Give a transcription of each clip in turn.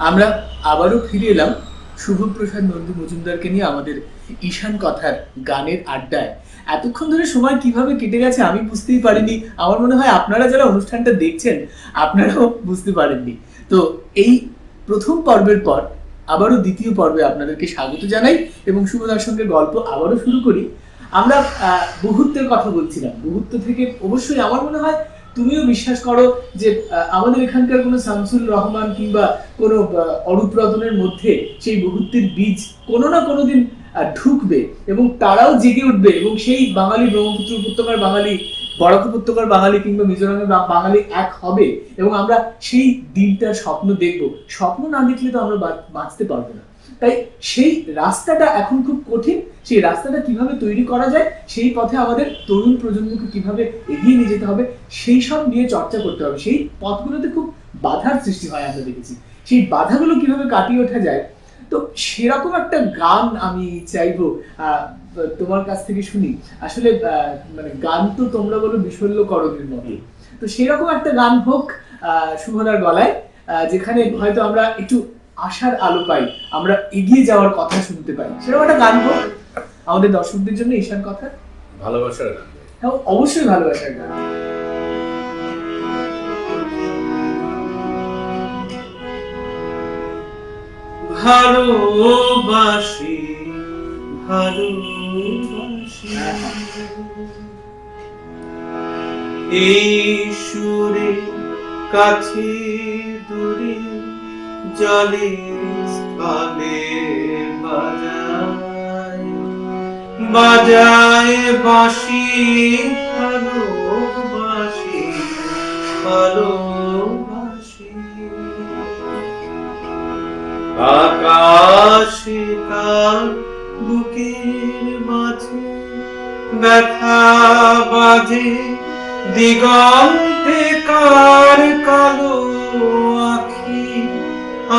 আমরা আবারও ফিরে এলাম শুভপ্রসাদ নন্দী মজুমদারকে নিয়ে আমাদের ঈশান কথার গানের আড্ডায়। এতক্ষণ ধরে সময় কিভাবে কেটে গেছে আমি বুঝতেই পারিনি। আমার মনে হয় আপনারা যারা অনুষ্ঠানটা দেখছেন আপনারাও বুঝতে পারেননি। তো এই প্রথম পর্বের পর আবারও দ্বিতীয় পর্বে আপনাদেরকে স্বাগত জানাই এবং শুভদার সঙ্গে গল্প আবারও শুরু করি। আমরা বহুত্বের কথা বলছিলাম। বহুত্ব থেকে অবশ্যই আমার মনে হয় তুমিও বিশ্বাস করো যে আমাদের এখানকার কোনো শামসুল রহমান কিংবা কোনো অরূপ রতনের মধ্যে সেই বহুত্বের বীজ কোনো না কোনো দিন ঢুকবে এবং তারাও জেগে উঠবে এবং সেই বাঙালি ব্রহ্মপুত্র উপত্যকার বাঙালি, বরাক উপত্যকার বাঙালি কিংবা মিজোরামের বাঙালি এক হবে এবং আমরা সেই দিনটার স্বপ্ন দেখব। স্বপ্ন না দেখলে তো আমরা বাঁচতে পারবো না। তাই সেই রাস্তাটা এখন খুব কঠিন। সেই রাস্তাটা কিভাবে তৈরি করা যায়, সেই পথে আমাদের তরুণ প্রজন্মকে কিভাবে এগিয়ে নিয়ে যেতে হবে, সেই সব নিয়ে চর্চা করতে হবে। সেই পথগুলোতে খুব বাধার সৃষ্টি হয় আমরা দেখেছি। সেই বাধাগুলো কিভাবে কাটিয়ে ওঠা যায়, তো সেরকম একটা গান আমি চাইবো তোমার কাছ থেকে শুনি। আসলে মানে গান তো তোমরা বলো বিশল্য করণের মতো, তো সেরকম একটা গান হোক শুভদার গলায়, যেখানে হয়তো আমরা একটু আশার আলো পাই, আমরা এগিয়ে যাওয়ার কথা শুনতে পাই। সেরকম একটা গান হোক আমাদের দর্শকদের জন্য। ঈশান কথা ভালোবাসার গান। হ্যাঁ, অবশ্যই ভালোবাসার গান। ভালোবাসি ভালোবাসি এই সুরে কাছে দূরে জলে স্থলে বাজায় বাজায় বাঁশি ভালোবাসি ভালোবাসি আকাশে কার বুকের মাঝে ব্যথা বাজে দিগন্তে কার কালো আখি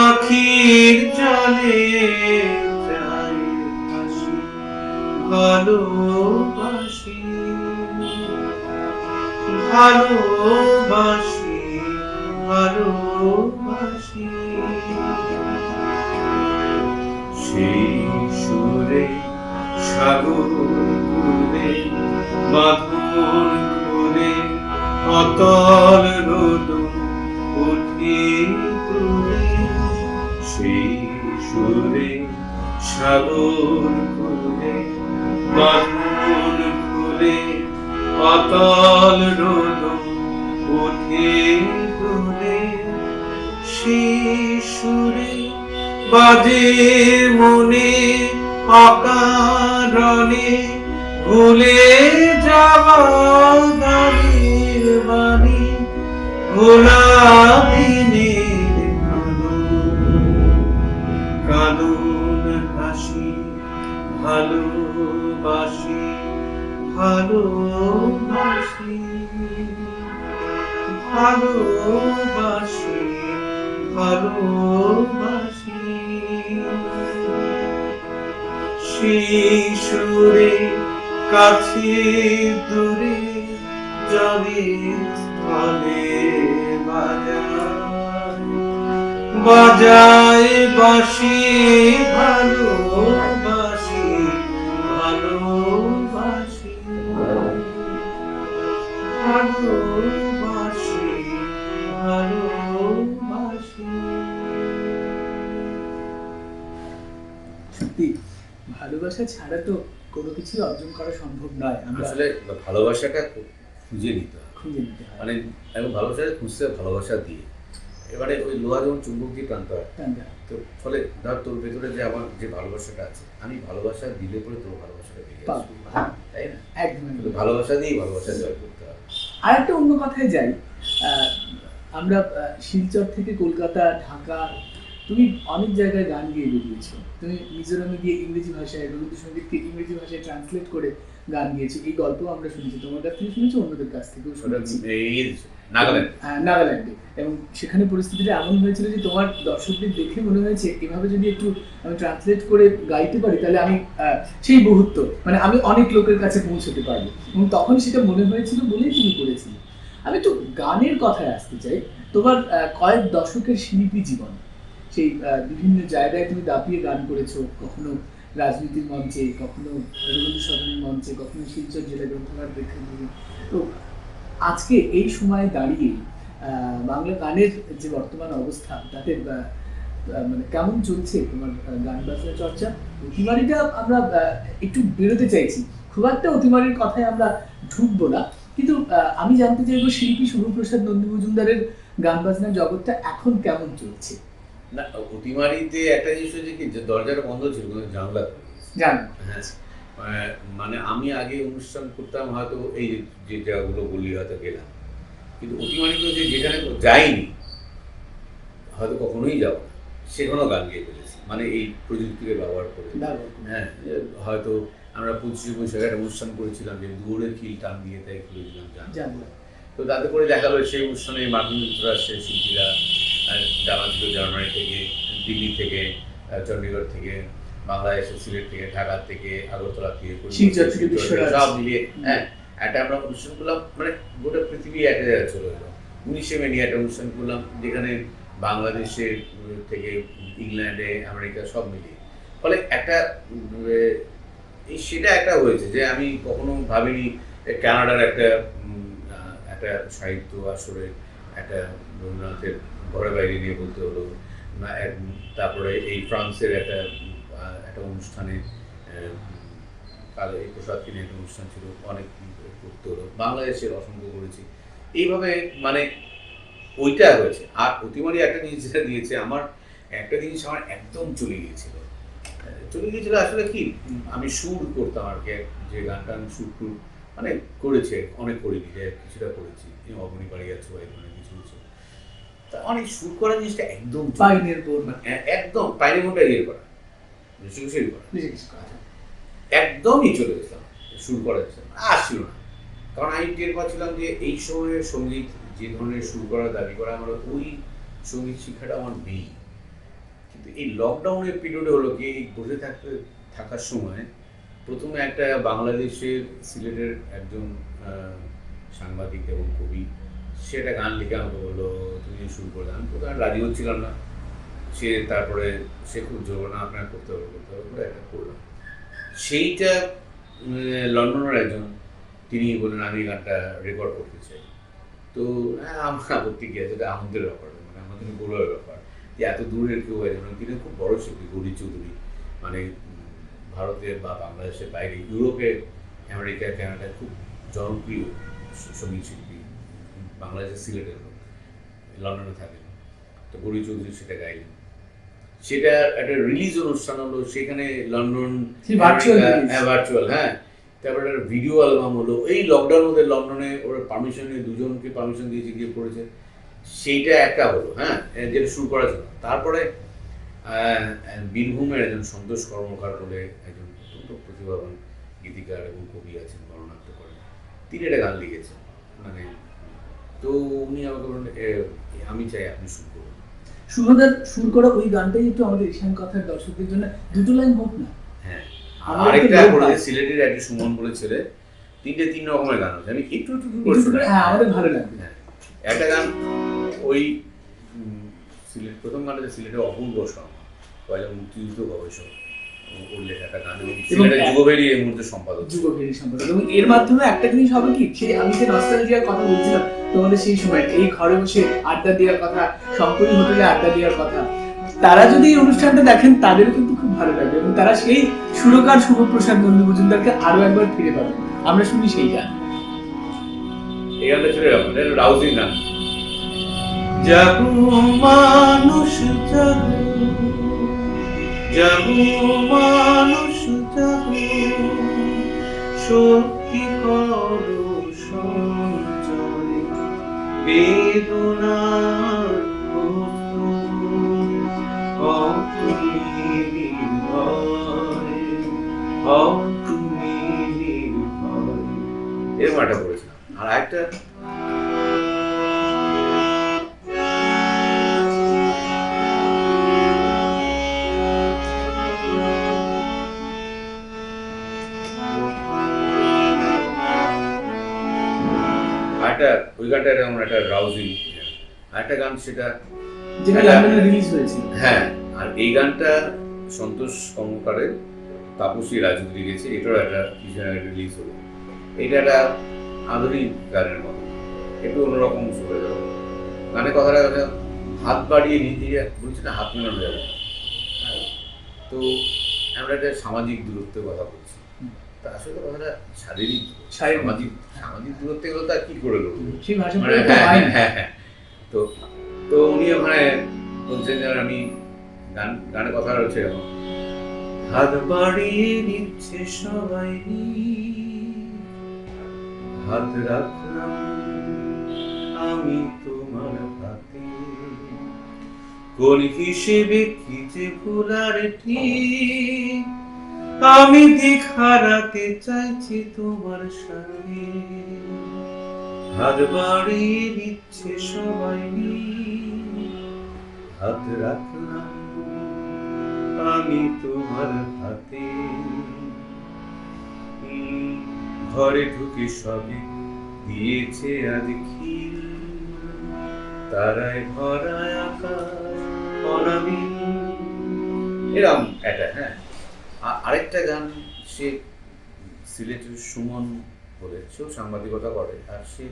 আখির জলে যায় ভাসি ভালোবাসি ভালোবাসি ভালোবাসি সেই সুরে সাগর কুলে মাধুর কুলে অতল রোদ উঠে তুলে সেই সুরে সাগর কুলে মাধুর কুলে অতল রোদ উঠে তুলে সেই সুরে বাজে মনে অকারণে ভুলে যাওয়া গানের বাণী ভোলা দিনের কানুন হাসি ভালোবাসি ভালোবাসি ভালোবাসি ভালোবাসি সেই সুরে কাছে দূরে জলে স্থলে বাজায় বাজায় বাঁশি ভালোবাসি ভালোবাসি ভালোবাসি ভালোবাসি। সত্যি ভালোবাসা ছাড়া তো কোনো কিছুই অর্জন করা সম্ভব নয়। আমরা আসলে ভালোবাসাটা খুঁজে নিতে হয়, খুঁজে নিতে হয়। মানে এবং ভালোবাসা খুঁজতে ভালোবাসা দিয়ে, এবারে ওই লোহা যেমন চুম্বক দিয়ে টানতে হয়, তো ফলে ধর তোর ভেতরে যে আমার যে ভালোবাসাটা আছে, আমি ভালোবাসা দিলে পরে তোর ভালোবাসাটা বেরিয়ে আসবে, তাই না? একদম ভালোবাসা দিয়েই ভালোবাসা জয় করতে হবে। আর একটা অন্য কথায় যাই, আমরা শিলচর থেকে কলকাতা, ঢাকা, তুমি অনেক জায়গায় গান গিয়ে বেরিয়েছো। তুমি মিজোরামে গিয়ে ইংরেজি ভাষায়, রবীন্দ্রসঙ্গীতকে ইংরেজি ভাষায় ট্রান্সলেট করে গান গিয়েছি। এই গল্প আমরা শুনেছি, তোমার কাছ থেকে শুনেছি, অন্যদের কাছ থেকেও শুনেছি। নাগাল্যান্ডে। এবং সেখানে পরিস্থিতিটা এমন হয়েছিল যে তোমার দর্শকদের দেখে মনে হয়েছে এভাবে যদি একটু আমি ট্রান্সলেট করে গাইতে পারি তাহলে আমি সেই বহুত্ব, মানে আমি অনেক লোকের কাছে পৌঁছতে পারবো। এবং তখন সেটা মনে হয়েছিল বলেই তুমি করেছিলে। আমি একটু গানের কথায় আসতে চাই। তোমার কয়েক দশকের শিল্পী জীবন, সেই বিভিন্ন জায়গায় তুমি দাপিয়ে গান করেছো, কখনো রাজনীতির মঞ্চে, কখনো রবীন্দ্র সদনের মঞ্চে, কখনো শিলচর জেলা গ্রন্থাগার প্রেক্ষাগৃহে। তো আজকে এই সময়ে দাঁড়িয়ে বাংলা গানের যে বর্তমান অবস্থা, তাতে মানে কেমন চলছে তোমার গান বাজনা চর্চা? অতিমারিটা আমরা একটু বেরোতে চাইছি, খুব একটা অতিমারির কথায় আমরা ঢুকবো না, কিন্তু আমি জানতে চাইবো শিল্পী শুভপ্রসাদ নন্দী মজুমদারের গান বাজনার জগৎটা এখন কেমন চলছে? না, অতিমারিতে একটা জিনিস হয়েছে কি, যে দরজাটা বন্ধ ছিল, কিন্তু জানলা জান হ্যাঁ, মানে আমি আগে অনুষ্ঠান করতাম হয়তো এই যে জায়গাগুলো বলি হয়তো গেলাম, কিন্তু অতিমারিতে যে যেখানে যাইনি হয়তো কখনোই যাবো না, সেখানেও গান গেয়ে ফেলেছি, মানে এই প্রযুক্তিকে ব্যবহার করে। হ্যাঁ, হয়তো আমরা 25শে বৈশাখে একটা অনুষ্ঠান করেছিলাম যে দুয়ারের খিল টান দিয়ে তাই খুলেছিলাম জানলা। তো তাতে করে দেখা গেলো সেই অনুষ্ঠানে মার্কিন যুক্তরাষ্ট্রের শিল্পীরা জানা ছিল, জার্মানি থেকে, দিল্লি থেকে, চণ্ডীগড় থেকে, বাংলাদেশের সিলেট থেকে, ঢাকা থেকে, আগরতলা থেকে, সব মিলিয়ে হ্যাঁ একটা আমরা অনুষ্ঠান করলাম, মানে গোটা পৃথিবী একটা জায়গায় চলে গেলো। 19শে মে নিয়ে একটা অনুষ্ঠান করলাম, যেখানে বাংলাদেশের থেকে ইংল্যান্ডে, আমেরিকা সব মিলিয়ে। ফলে একটা সেটা একটা হয়েছে যে আমি কখনো ভাবিনি কানাডার একটা একটা সাহিত্য আসরে একটা রবীন্দ্রনাথের ঘরে বাইরে নিয়ে বলতে হলো, তারপরে এই ফ্রান্সের একটা একটা অনুষ্ঠানে এই প্রসাদকে নিয়ে একটা অনুষ্ঠান ছিল, অনেক করতে হলো, বাংলাদেশের অসংখ্য করেছি, এইভাবে মানে ওইটা হয়েছে। আর অতিমারি একটা জিনিস যেটা দিয়েছে, আমার একটা জিনিস আমার একদম চলে গিয়েছিল আসলে কি, আমি সুর করতাম আর কি, যে গানটা আমি সুর মানে করেছে, অনেক করিনি, যে কিছুটা করেছি, অগ্নি বাড়ি আছে বা এই ধরনের কিছু কিছু, তা অনেক সুর করার জিনিসটা একদম পাইনের বোর, একদম পাইনের বোনটা ইয়ে করা, একদমই চলে গেছিলাম সুর করার জন্য, আসছিল না। কারণ আমি টের পাচ্ছিলাম যে এই সময়ের সঙ্গীত যে ধরনের সুর করার দাবি করা, আমার ওই সঙ্গীত শিক্ষাটা আমার নেই। কিন্তু এই লকডাউনের পিরিয়ডে হলো কি, বসে থাকার সময় প্রথমে একটা বাংলাদেশের সিলেটের একজন সাংবাদিক এবং কবি, সেটা গান লিখে আমাকে বললো তুমি শুরু করে দাও। আমি প্রথমে রাজি হচ্ছিলাম না, তারপরে সে খুব জোর না, আপনার করতে হবে করে একটা করলাম। সেইটা লন্ডনের একজন, তিনি বললেন আমি গানটা রেকর্ড করতে চাই। তো আমার আপত্তি কি আছে, এটা আমাদের ব্যাপার, মানে আমাদের গৌরবের ব্যাপার যে এত দূরের কেউ একজন, তিনি খুব বড় শিল্পী গৌরী চৌধুরী, মানে ভারতের বা বাংলাদেশের বাইরে, ইউরোপে, আমেরিকা, কানাডায় খুব জনপ্রিয় সঙ্গীত শিল্পী, বাংলাদেশের সিলেটের লোক, লন্ডনে থাকেন। তো গৌরী চৌধুরী সেটা গাইলেন, সেটা একটা রিলিজ অনুষ্ঠান হলো সেখানে, লন্ডন ভার্চুয়াল, হ্যাঁ। তারপরে একটা ভিডিও অ্যালবাম হলো এই লকডাউন মধ্যে, লন্ডনে ওরা পারমিশন নিয়ে দুজনকে পারমিশন দিয়েছে, গিয়ে করেছে, সেইটা একটা হলো, হ্যাঁ, যেটা শুরু করা ছিল। তারপরে বীরভূমের একজন সন্তোষ কর্মকার বলে একজন অত্যন্ত প্রতিভাবান গীতিকার এবং কবি আছেন, গণনাট্য করেন, তিনি একটা গান লিখেছেন, মানে তো উনি আমাকে বলেন আমি চাই আপনি শুরু করুন। শুভদার সুর করা ওই গানটাই একটু আমাদের ঈশান কথার দর্শকদের জন্য দুটো লাইন হোক না। হ্যাঁ, আরেকটা করেছে সিলেটের একটা সুমন বলে ছেলে, তিন রকমের গান আছে, আমি একটু হ্যাঁ আমাদের ভালো লাগবে। হ্যাঁ, একটা গান ওই সিলেট, প্রথম গানটা সিলেটের অপূর্ব শর্মা, পয়লা মুক্তিযুদ্ধ গবেষক, ওর লেখা একটা গান, এবং সিলেটের যুগভেরি এই মুহূর্তে সম্পাদক, এবং এর মাধ্যমে একটা জিনিস হবে কি, সেই আমি যে নস্টালজিয়ার কথা বলছিলাম তোমাদের, সেই সময় এই ঘরে বসে আড্ডা দেওয়ার কথা, শঙ্করী হোটেলে আড্ডা দেওয়ার কথা, তারা যদি এই অনুষ্ঠানটা দেখেন তাদেরও কিন্তু খুব ভালো লাগবে, এবং তারা সেই সুরকার শুভপ্রসাদ নন্দী মজুমদারকে আরো একবার ফিরে পাবে। আমরা শুনি সেই গান, এই গানটা ছিল রাউজিং গান। জাগো মানুষ জাগো, জাগো মানুষ জাগো, শক্তি করো সঞ্চয়, বেদনার তুমি নির্ভয়, তুমি নির্ভয়, এরকম একটা করেছিলাম। আর একটা ওই গানটা এরকম একটা রাউজিং, একটা গান সেটা যেটা এটা- লন্ডনে রিলিজ হয়েছে। হ্যাঁ, আর এই গানটা সন্তোষ কর্মকারের তাপসী রাজু লিখেছে, এটারও একটা রিলিজ হলো। এটা একটা আধুনিক গানের মতো, একটু অন্যরকম শুনে যাবে। গানের কথাটা হচ্ছে হাত বাড়িয়ে নিজে বলছি না, হাত মেলানো যাবে না। হ্যাঁ, তো আমরা একটা সামাজিক দূরত্বের কথা বলছি, তা আসলে কথাটা শারীরিক সামাজিক সামাজিক দূরত্বে গেলে তো আর কি করে নেবো, সেই ভাষা মানে প্রয়োগ হ্যাঁ হয় হ্যাঁ না। হ্যাঁ হ্যাঁ। তো তো উনি ওখানে বলছেন যে আমি গানের কথা হচ্ছে এরকম, হাত বাড়িয়ে নিচ্ছে সবাই, হাত রাখলাম আমি তোমার হাতে, কোন হিসেবে কি যে ভুলার ঠিক, আমি দিক হারাতে চাইছি তোমার সাথে, হাত বাড়িয়ে নিচ্ছে সবাই, হাত রাখলাম আমি তোমার হাতে, ঘরে ঢুকে সবে দিয়েছে আজ খিল, তারায় ভরা আকাশ অনাবিল। এরকম একটা। হ্যাঁ, আরেকটা গান সে সিলেটের সুমন বলে, সেও সাংবাদিকতা করে, আর সে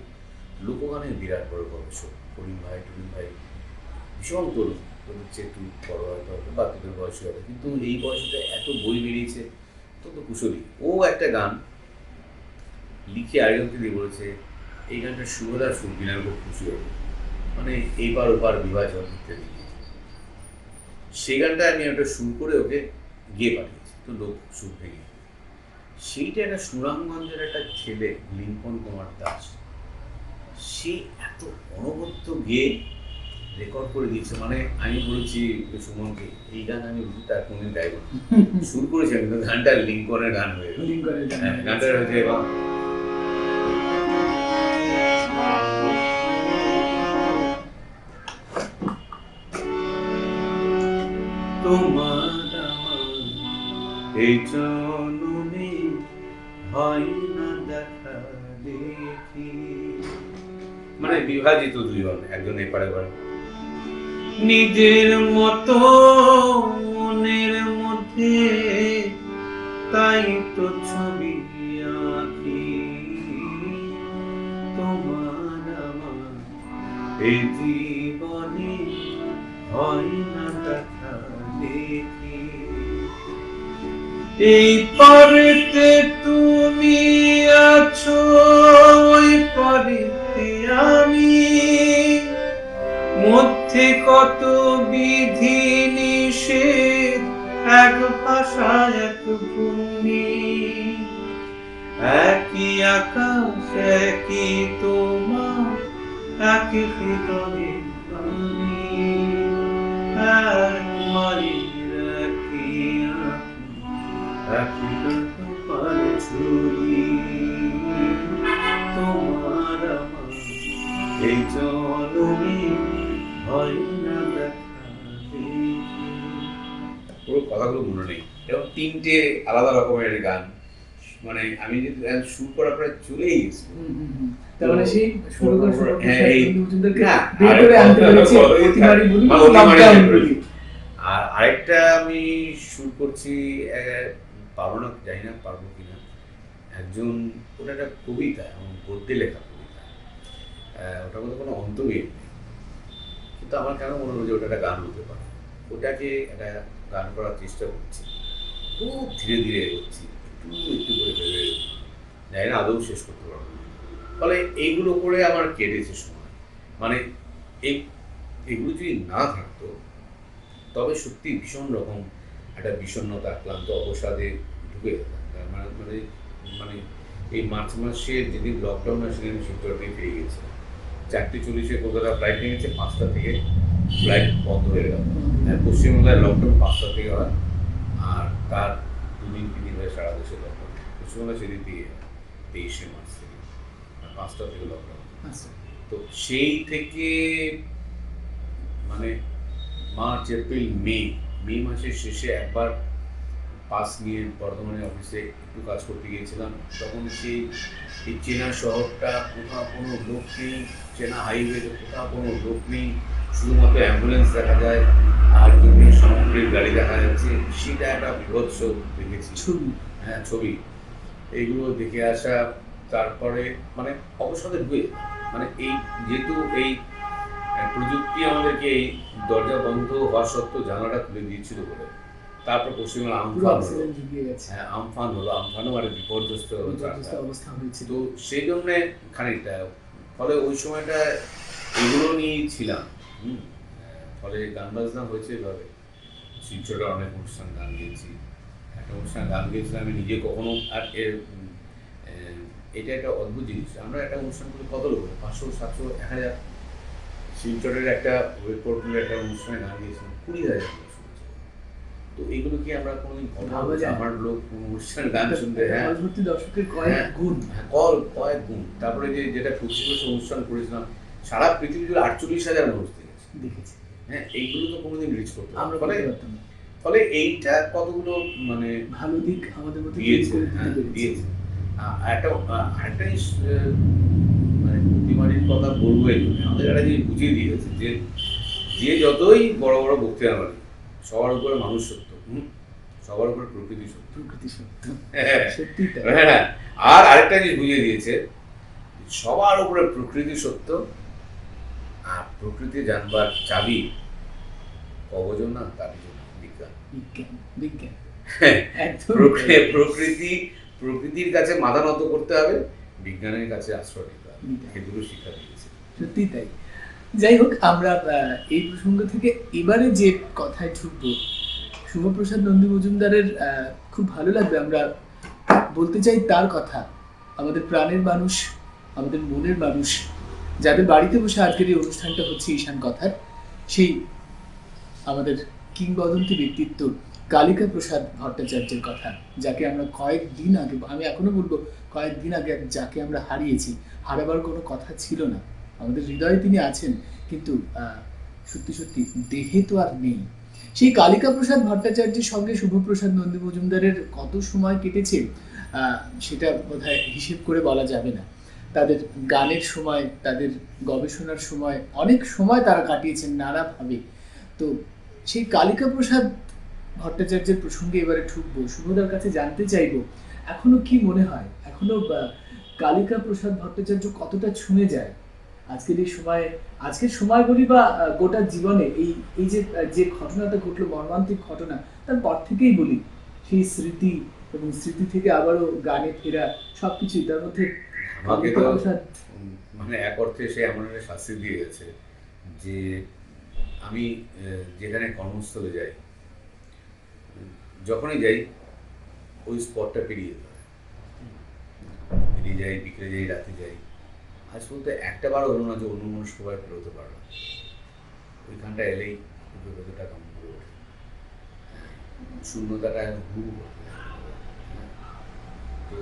লোকগানের বিরাট বড় গবেষক। করিম ভাই টুরিম ভাই ভীষণ তরুণ, তোদের চেয়ে একটু বড় হয়তো বা তোদের বয়সী হবে, কিন্তু এই বয়সে এত বই বেরিয়েছে, অত্যন্ত কুশলী। ও একটা গান লিখে আরেকজনকে দিয়ে বলেছে, এই গানটা সুরদার সুর বিনার খুব খুশি হবে, মানে এইবার ওপার বিভাজন ইত্যাদি। সেই গানটা আমি একটা সুর করে ওকে গিয়ে পাঠিয়েছি, তো লোক সুর ভেঙে। সেইটা একটা সুনামগঞ্জের একটা ছেলে লিঙ্কন কুমার দাস, সে এত অনবদ্য গেয়ে রেকর্ড করে দিয়েছে, মানে আমি বলেছি সুমনকে, এই গান আমি তার কোনদিন গাইব না, সুর করেছি আমি, কিন্তু গানটা লিঙ্কনের গান হয়ে গেল। লিঙ্কনের গান। হ্যাঁ, গানটা হয়েছে এবং তোমার আমার এই জনমে হয় না দেখা দেখি, মানে বিভাজিত দুজন, একজন এপারে এবার নিজের মতো মনের মধ্যে, তাই তো ছবি আঁকি, তোমার আমার এই জীবনে হয় না দেখা দেখি, এই পরেতে তুমি আছো, ওই পরেতে আমি, মধ্যে কত বিধি নিষেধ, এক ভাষা এক ভূমি, একই আকাশ একই তোমার, একই হৃদয়ে আমি, এক মায়ের একই আঁখি, একই তোমার ছুরি, তোমার আমার এই জনমে হয় না দেখা দেখি। পুরো কথাগুলো মনে নেই, এবং তিনটে আলাদা রকমের গান, মানে আমি যদি শুরু করার পরে চলেই গেছি। তার মানে সেই শুরু করে শুরু করে হ্যাঁ, এই- মজুমদারকে না, বের করে আনতে পেরেছি, অতিমারি বলি, লকডাউন বলি। আর আরেকটা আমি শুরু করছি, পারবো না, জানি না পারবো কিনা, একজন, ওটা একটা কবিতা এবং গদ্যে লেখা কবিতা, ওটার মধ্যে কোনো অন্তর্ভুক্ত নেই, কিন্তু আমার কেন মনে হলো যে ওটা একটা গান হতে পারে, ওটাকে একটা গান করার চেষ্টা করছি, খুব ধীরে ধীরে এগোচ্ছি, একটু একটু করে ভেবে, জানি না আদৌ শেষ করতে পারবো না। ফলে এইগুলো করে আমার কেটেছে সময়, মানে এগুলো যদি না থাকতো তবে সত্যি ভীষণ রকম একটা বিষণ্ণতা, ক্লান্ত অবসাদে ঢুকে যেতাম। মানে মানে মানে এই মার্চ মাসের যেদিন লকডাউন আসে সেদিন শিবচরণে ফিরে গেছে, 4:40 কলকাতা ফ্লাইট নিয়েছে, 5টা থেকে ফ্লাইট বন্ধ হয়ে গেল। পশ্চিমবাংলায় লকডাউন 5টা থেকে হয়, আর তার 2-3 দিন হয়ে সারা দেশে লকডাউন। পশ্চিমবাংলা সেদিন দিয়ে 23শে মার্চ থেকে 5টা থেকে লকডাউন। তো সেই থেকে মানে মার্চ এপ্রিল মে মাসের শেষে একবার পাস নিয়ে বর্ধমানের অফিসে একটু কাজ করতে গিয়েছিলাম, তখন এই চেনা শহরটা, কোথাও কোনো লোক নেই, চেনা হাইওয়েতে কোথাও কোনো লোক নেই, শুধুমাত্র অ্যাম্বুলেন্স দেখা যায় আর বিভিন্ন সামগ্রিক গাড়ি দেখা যাচ্ছে, সেটা একটা বিভৎস দেখেছি। ছবি। হ্যাঁ, ছবি এইগুলো দেখে আসা, তারপরে মানে অবসাদে ঢুকে, মানে এই যেহেতু এই প্রযুক্তি আমাদেরকে এই দরজা বন্ধ হওয়া সত্ত্বেও জানালাটা খুলে দিয়েছিল বলে, তারপর পশ্চিমবঙ্গের পুরো আমফান হলো। অক্সিজেন ঢুকিয়ে গেছে, হ্যাঁ, আমফান হলো, আমফানও মানে বিপর্যস্ত বিপর্যস্ত অবস্থা হয়েছিল। তো সেই জন্যে খানিকটা, ফলে ওই সময়টা এগুলো নিয়েই ছিলাম। ফলে গান বাজনা হয়েছে এভাবে, শিলচরে অনেক অনুষ্ঠান গান গেয়েছি, একটা অনুষ্ঠান গান গেয়েছিলাম আমি নিজে কখনো। আর এটা একটা অদ্ভুত জিনিস, আমরা একটা অনুষ্ঠান করি কত লোক, 500, 700, 1000। শিলচরের একটা ওয়েটপোর্টের একটা অনুষ্ঠানে গান গিয়েছিলাম, 20,000 লোক শুনেছে। তো এগুলো কি আমরা কোনোদিন ভাবা যায়? আমার লোক কোনো অনুষ্ঠান গান শুনতে, হ্যাঁ, ভর্তি দর্শকের কয়েক গুণ। হ্যাঁ, কয়েক গুণ। তারপরে যেটা 25 বছর অনুষ্ঠান করেছিলাম, সারা পৃথিবী জুড়ে 48,000 মানুষ দেখেছি। হ্যাঁ, এইগুলো তো কোনোদিন রিচ করতে আমরা ফলে করতে পারতাম না। ফলে এইটা কতগুলো মানে ভালো দিক আমাদের মধ্যে দিয়েছে, হ্যাঁ, দিয়েছে। আরেকটা জিনিস মানে প্রতিমারির কথা বলবো, এই জন্য আমাদের একটা জিনিস বুঝিয়ে দিয়েছে যে যে যতই বড় বড় বক্তৃতা বলে, সবার উপরে মানুষ সত্য, সবার উপরে প্রকৃতি সত্য। প্রকৃতি সত্য, হ্যাঁ, সত্যি তাই। হ্যাঁ। আর আরেকটা জিনিস বুঝিয়ে দিয়েছে, সবার উপরে প্রকৃতি সত্য, আর প্রকৃতি জানবার চাবি কবজন না, তার জন্য বিজ্ঞান। বিজ্ঞান, বিজ্ঞান, হ্যাঁ, একদম। প্রকৃতির কাছে মাথা নত করতে হবে, বিজ্ঞানের কাছে আশ্রয় নিতে হবে, এই দুটো শিক্ষা দিয়েছে। সত্যি তাই। যাই হোক, আমরা এই প্রসঙ্গ থেকে এবারে যে কথায় ঢুকবো, শুভপ্রসাদ নন্দী মজুমদারের খুব ভালো লাগবে, আমরা বলতে চাই তার কথা। আমাদের প্রাণের মানুষ, আমাদের মনের মানুষ, যাদের বাড়িতে বসে আজকের এই অনুষ্ঠানটা হচ্ছে ঈশান কথার, সেই আমাদের কিংবদন্তি ব্যক্তিত্ব কালিকা প্রসাদ ভট্টাচার্যের কথা, যাকে আমরা কয়েকদিন আগে, আমি এখনো বলবো কয়েকদিন আগে, যাকে আমরা হারিয়েছি। হারাবার কোনো কথা ছিল না, আমাদের হৃদয়ে তিনি আছেন, কিন্তু সত্যি সত্যি দেহে তো আর নেই। সেই কালিকা প্রসাদ ভট্টাচার্যের সঙ্গে শুভপ্রসাদ নন্দী মজুমদারের কত সময় কেটেছে সেটা বোধহয় হিসেব করে বলা যাবে না। তাদের গানের সময়, তাদের গবেষণার সময়, অনেক সময় তারা কাটিয়েছেন নানাভাবে। তো সেই কালিকা প্রসাদ ভট্টাচার্যের প্রসঙ্গে এবারে ঢুকবো। শুভদার কাছে জানতে চাইবো, এখনো কি মনে হয়, এখনো কালিকা প্রসাদ ভট্টাচার্য কতটা ছুঁয়ে যায় আজকের এই সময়ে, আজকের সময় বলি বা গোটা জীবনে, এই যে ঘটনাটা ঘটলো, মর্মান্তিক ঘটনা, তারপর থেকেই বলি, সেই স্মৃতি এবং স্মৃতি থেকে আবারও গানে ফেরা, সবকিছুই তার মধ্যে আমাকে কালিকা তো প্রসাদ মানে এক অর্থে সে এমন একটা শাস্তি দিয়ে গেছে যে আমি যেখানে কর্মস্থলে যাই, যখনই যাই ওই স্পটটা পেরিয়ে যেতে হয়। বেরিয়ে যাই, বিকেলে যাই, রাতে যাই, আজ বলতে একটা বারও হলো না যে অন্য মনস্কভাবে পেরোতে পারলাম। ওইখানটা এলেই বিপদটা কেমন করে ওঠে, শূন্যতাটা হু তো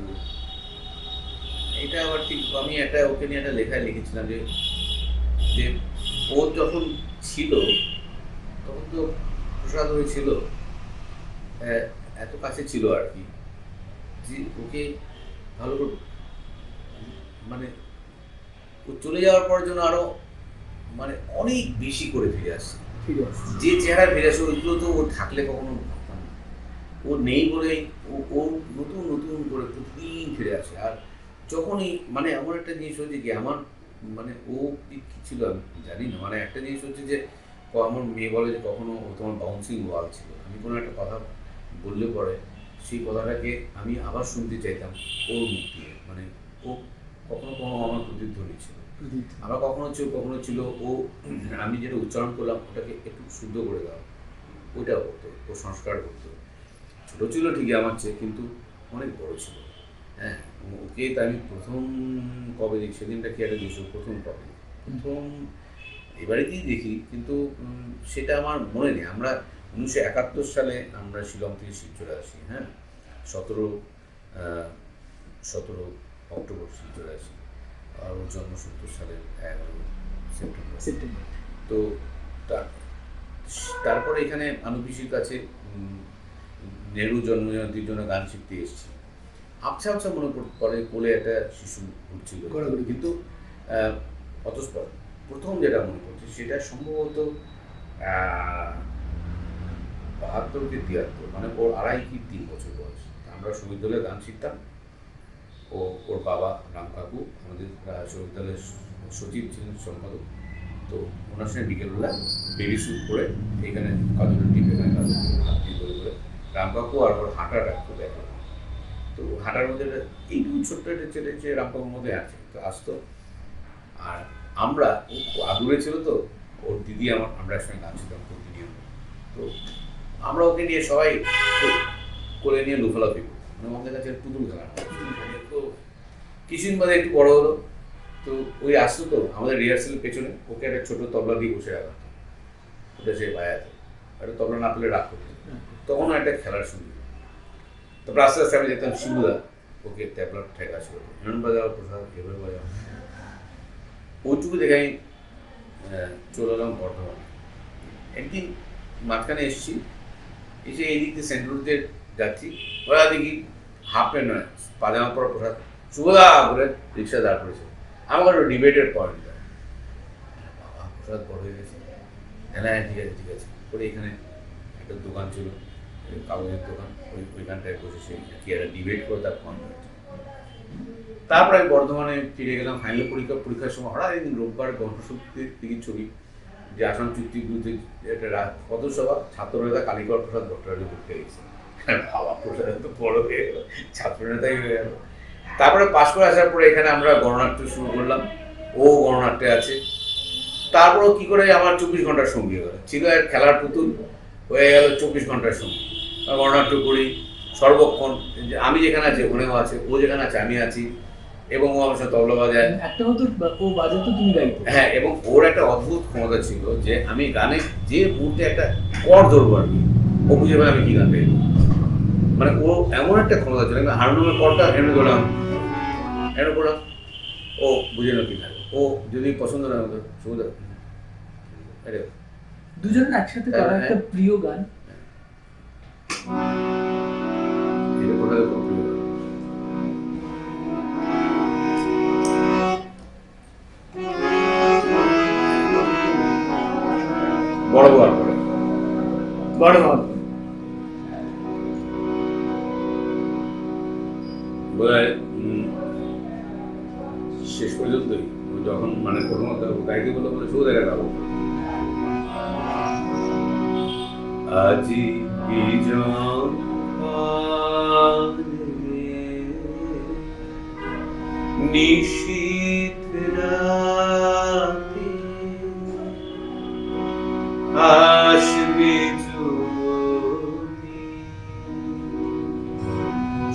এটা আবার ঠিক। আমি ওকে নিয়ে একটা লেখায় লিখেছিলাম যে ও যখন ছিল তখন তো প্রসাদ হয়েছিল, এত কাছে ছিল আর কি, যে ওকে ভালো করে মানে ও চলে যাওয়ার পর জন্য আরো মানে অনেক বেশি করে ফিরে আসছে। যে চেহারা ফিরে আসে ওইগুলো তো ও থাকলে কখনো ভাবতাম না। ও নেই বলে ও নতুন নতুন করে প্রতিদিন ফিরে আসে। আর যখনই মানে এমন একটা জিনিস হচ্ছে কি, আমার মানে ও কি ছিল আমি জানি না, মানে একটা জিনিস হচ্ছে যে আমার মেয়ে বলে যে কখনো ও তোমার বাউন্সিং ওয়াল ছিল। আমি কোনো একটা কথা বললে পরে সেই কথাটাকে আমি আবার শুনতে চাইতাম ওর মুখ দিয়ে। মানে ও কখনো কখনো আমার প্রতিধ্বনি ছিল, আবার কখনো ছিল ও আমি যেটা উচ্চারণ করলাম ওটাকে একটু শুদ্ধ করে দেওয়া, ওইটাও করতো, ও সংস্কার করতো। ছোটো ছিল ঠিকই আমার চেয়ে, কিন্তু অনেক বড় ছিল। হ্যাঁ, ওকে তো আমি প্রথম কবে দেখি, সেদিনটা কি একটা দিয়েছিল, প্রথম এবারেতেই দেখি, কিন্তু সেটা আমার মনে নেই। আমরা 1971 সালে আমরা শিলং থেকে শিলচরে আসি। হ্যাঁ, 17 অক্টোবর শিলচরে আসি। আর ওর জন্ম 70 সালের 11 সেপ্টেম্বর। তো তারপরে এখানে আনুপিসির কাছে নেহরু জন্মজয়ন্তীর জন্য গান শিখতে এসেছি। আবছা মনে পড়ে, কোলে একটা শিশু ঘুরছিল, কিন্তু অতঃপর প্রথম যেটা মনে পড়ছে সেটা সম্ভবত 72 কি 73, মানে ওর 2.5 কি 3 বছর বয়স। আমরা বিশ্ববিদ্যালয়ে গান শিখতাম। ওর বাবা রাম কাকু আমাদের বিশ্ববিদ্যালয়ের সচিব ছিলেন, সম্পাদক। তো ওনার সঙ্গে বিকেলবেলা বেবি স্যুট করে এখানে কাজলের টিপ, এখানে কাজলের হাতি করে করে রাম কাকু আর ওর হাঁটাটা খুব একরকম। তো হাঁটার মধ্যে এইটুকু ছোট্ট একটা ছেলে যে রাম কাকুর মধ্যে আছে, তো আসতো। আর আমরা, ও খুব আদুরে ছিল, তো ওর দিদি আমরা একসঙ্গে গান শিখতাম প্রতিনিয়ত। তো আমরা ওকে নিয়ে সবাই করে নিয়ে লুফালাফি করি, মানে আমাদের কাছে পুতুল খেলা। তো কিছুদিন বাদে একটু বড় হলো, তো ওই আসতো, তো আমাদের রিহার্সালের পেছনে ওকে একটা ছোট তবলা দিয়ে বসে রাখা, ওটা সে বায়াতে একটা তবলা না পেলে রাগ করতো। তখনও একটা খেলার সুযোগ। তারপর আস্তে আস্তে আমি দেখতাম শিবুদা ওকে ট্যাবলার ঠেকা ছিল, এমন বাজাও প্রসাদ এভাবে বাজাও। ওইটুকু দেখে আমি চলে এলাম বর্ধমানে। একদিন মাঝখানে এসেছি, এসে এই দিক দিয়ে সেন্ট্রালতে যাচ্ছি, ওরা দেখি হাফ প্যান্ট নয়, পাজামা পরা প্রসাদ শুভদা বলে রিক্সা দাঁড় করেছে। আমার একটা ডিবেটের পয়েন্ট, বাবা প্রসাদ বড় হয়ে গেছে। হ্যাঁ ঠিক আছে ঠিক আছে করে এখানে একটা দোকান ছিল, কাগজের দোকান, ওইখানটায় বসে সে কি একটা ডিবেট করে তার পয়েন্ট হয়েছে। তারপরে আমি বর্ধমানে ফিরে গেলাম ফাইনাল পরীক্ষার সময়। হঠাৎ একদিন রোববার গণশক্তির দিকে ছবি, যে আসাম চুক্তির বিরুদ্ধে একটা পথসভা, ছাত্রনেতা কালীকর প্রসাদ ভট্টাচার্য করতে গেছে। বাবা প্রসাদ তো বড় হয়ে গেল, ছাত্রনেতাই হয়ে গেল। তারপরে পাশ করে আসার পরে এখানে আমরা গণনাট্য শুরু করলাম, ও গণনাট্যে আছে। তারপরেও কি করে আমার 24 ঘন্টার সঙ্গী হয়ে গেল, ছিল এক খেলার পুতুল, হয়ে গেল 24 ঘন্টার সঙ্গী। গণনাট্য করি সর্বক্ষণ, আমি যেখানে আছি ওখানেও আছে, ও যেখানে আছে আমি আছি, এবং ও আমার সাথে তবলা বাজায়। একটা হতো ও বাজাতো, তুমি গাইতো। হ্যাঁ, এবং ওর একটা অদ্ভুত ক্ষমতা ছিল যে আমি গানে যে মুহূর্তে একটা কর ধরবো আর কি, ও বুঝে পাবে আমি কি গান গাইবো। মানে ও এমন একটা ক্ষমতা ছিল, আমি হারমোনিয়ামের কর্ডটা এনে ধরলাম, এনে করলাম, ও বুঝে না কি থাকবে। ও যদি পছন্দ না হতো সুবিধা, দুজনের একসাথে করা একটা প্রিয় গান। এটা কোথায় খুব প্রিয় গান। বড় হওয়ার পরে বড় হওয়ার পর বোধহয় শেষ পর্যন্তই যখন মানে প্রথমত গাইতে বললো বলে শুধু দেখা গাবো। আজি বিজন নিশীথ রাতে আসবে যদি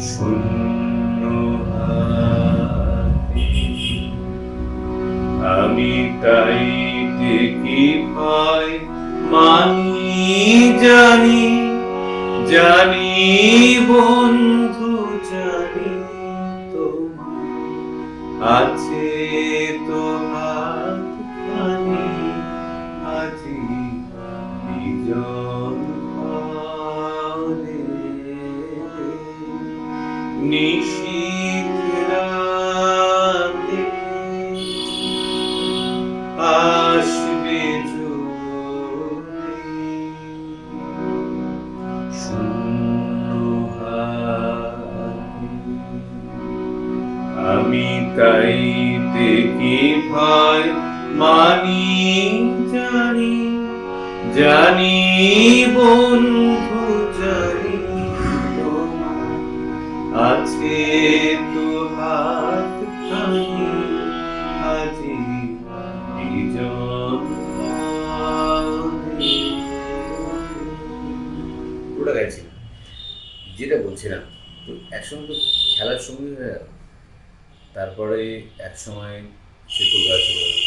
শূন্য হাতে, আমি তাই দেখি ভয় মানি জানি, জানি বন্ধু জানি তোমার আছে তো হাতখানি, আজি বিজন ঘরে নিশীথ রাতে আসবে যদি শূন্য হাতে, আমি তাই দেখি ভয় মানি জানি, জানি বন্ধু জানি তোমার আছে তো হাতখানি, আজি বিজন ঘরে। ওটা গাইছিলাম, যেটা বলছিলাম। তো একসঙ্গে তো খেলার সঙ্গী হয়ে গেল। তারপরে এক সময় সে কলকাতা চলে গেল,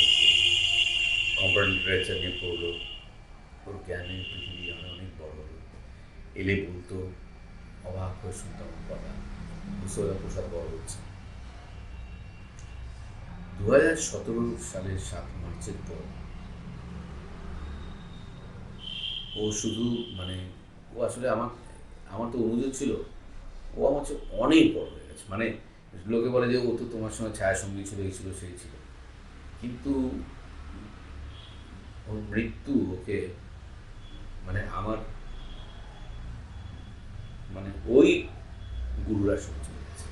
কম্পারেটিভ লিটারেচার নিয়ে পড়লো। ওর জ্ঞানের পৃথিবী অনেক বড় হলো। এলে বলতো, অবাক হয়ে শুনতাম কথা, বুঝতে প্রসাদ বড় হচ্ছে। 2017 সালের 7 মার্চের পর ও শুধু মানে ও আসলে আমার তো অনুযোগ ছিল, ও আমার চেয়ে অনেক বড় হয়ে গেছে। মানে লোকে বলে যে ও তো তোমার সঙ্গে ছায়া সঙ্গী ছিল, এই ছিল সেই ছিল, কিন্তু ওর মৃত্যু ওকে মানে আমার মানে ওই গুরুরা সহ্য হয়ে গেছে,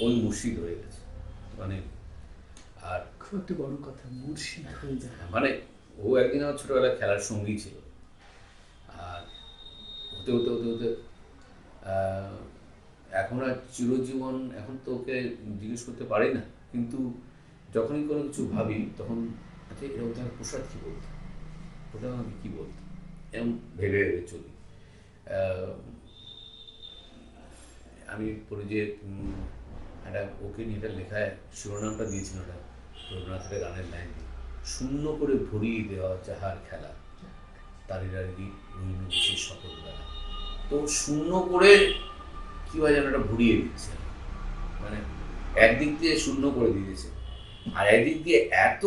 ওই মুর্শিদ হয়ে গেছে মানে। আর খুব একটা বড় কথা, মুর্শিদ হয়ে যায়। মানে ও একদিন আমার ছোটবেলায় খেলার সঙ্গী ছিল, আর হতে হতে হতে হতে এখন আর চিরজীবন, এখন তো ওকে জিজ্ঞেস করতে পারি না, কিন্তু যখনই কোনো কিছু ভাবি তখন আচ্ছা এরকম তার প্রসাদ কী বলতো, ওটা আমি কী বলতো, এরকম ভেবে ভেবে চলি। আমি পড়ি যে একটা ওকে নিয়ে একটা লেখায় শিরোনামটা দিয়েছিল ওটা রবীন্দ্রনাথের গানের লাইন দিয়ে, শূন্য করে ভরিয়ে দেওয়া যাহার খেলা তারিরা রইল বিশেষ সকল বেলা। তো শূন্য করে কী হয় যেন একটা ভরিয়ে দিচ্ছে, মানে একদিক দিয়ে শূন্য করে দিয়েছে, আর একদিক দিয়ে এত